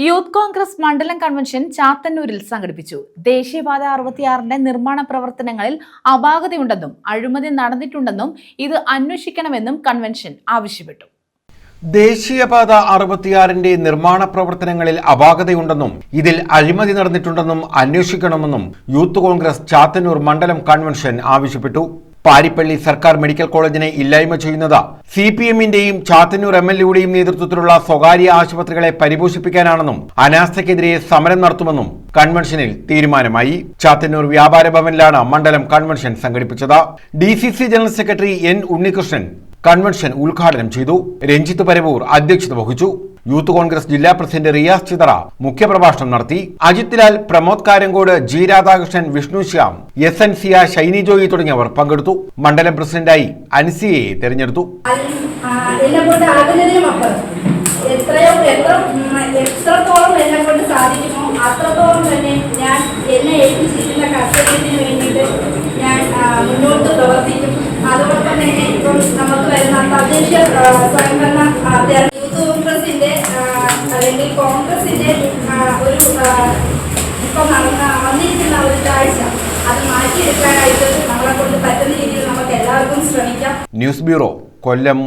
Youth Congress മണ്ഡലം convention ചാത്തന്നൂരിൽ സംഘടിപ്പിച്ചു. ദേശീയപാത 66ന്റെ നിർമ്മാണ പ്രവർത്തനങ്ങളിൽ അപാകതയുണ്ടെന്നും അഴിമതി നടന്നിട്ടുണ്ടെന്നും ഇത് അന്വേഷിക്കണമെന്നും കൺവെൻഷൻ ആവശ്യപ്പെട്ടു. ദേശീയപാത 66ന്റെ നിർമ്മാണ പ്രവർത്തനങ്ങളിൽ അപാകതയുണ്ടെന്നും ഇതിൽ അഴിമതി നടന്നിട്ടുണ്ടെന്നും അന്വേഷിക്കണമെന്നും യൂത്ത് കോൺഗ്രസ് ചാത്തന്നൂർ മണ്ഡലം കൺവെൻഷൻ ആവശ്യപ്പെട്ടു. പാരിപ്പള്ളി സർക്കാർ മെഡിക്കൽ കോളേജിനെ ഇല്ലായ്മ ചെയ്യുന്നത് CPMന്റെയും ചാത്തന്നൂർ MLAയുടെയും നേതൃത്വത്തിലുള്ള സ്വകാര്യ ആശുപത്രികളെ പരിപോഷിപ്പിക്കാനാണെന്നും അനാസ്ഥയ്ക്കെതിരെ സമരം നടത്തുമെന്നും കൺവെൻഷനിൽ തീരുമാനമായി. ചാത്തന്നൂർ വ്യാപാര ഭവനിലാണ് മണ്ഡലം കൺവെൻഷൻ സംഘടിപ്പിച്ചത്. DCC general secretary N Unnikrishnan convention ഉദ്ഘാടനം ചെയ്തു. രഞ്ജിത്ത് പരവൂർ അധ്യക്ഷത വഹിച്ചു. യൂത്ത് കോൺഗ്രസ് ജില്ലാ പ്രസിഡന്റ് റിയാസ് ചിതറ മുഖ്യപ്രഭാഷണം നടത്തി. അജിത് ലാൽ, പ്രമോദ് കാരങ്കോട്, G രാധാകൃഷ്ണൻ, വിഷ്ണു ശ്യാം, SN സിയ, ഷൈനി ജോയി തുടങ്ങിയവർ പങ്കെടുത്തു. മണ്ഡലം പ്രസിഡന്റായി അൻസിയെ തെരഞ്ഞെടുത്തു. എത്രത്തോളം എന്നെ കൊണ്ട് സാധിക്കുമോ അത്രത്തോളം തന്നെ ഞാൻ എന്നെ ഏൽപ്പിച്ചിരിക്കുന്ന കർത്തവ്യത്തിന് വേണ്ടിയിട്ട് ഞാൻ മുന്നോട്ട് പ്രവർത്തിക്കും. അതോടൊപ്പം തന്നെ ഇപ്പം നമുക്ക് വരുന്ന തദ്ദേശ സ്വയംഭരണ യൂത്ത് കോൺഗ്രസിന്റെ അല്ലെങ്കിൽ കോൺഗ്രസിന്റെ ഒരു ഇപ്പം വന്നിരിക്കുന്ന ഒരു കാഴ്ച അത് മാറ്റിയെടുക്കാനായിട്ട് നമ്മളെ കൊണ്ട് പറ്റുന്ന രീതിയിൽ നമുക്ക് എല്ലാവർക്കും ശ്രമിക്കാം. ന്യൂസ് ബ്യൂറോ, കൊല്ലം.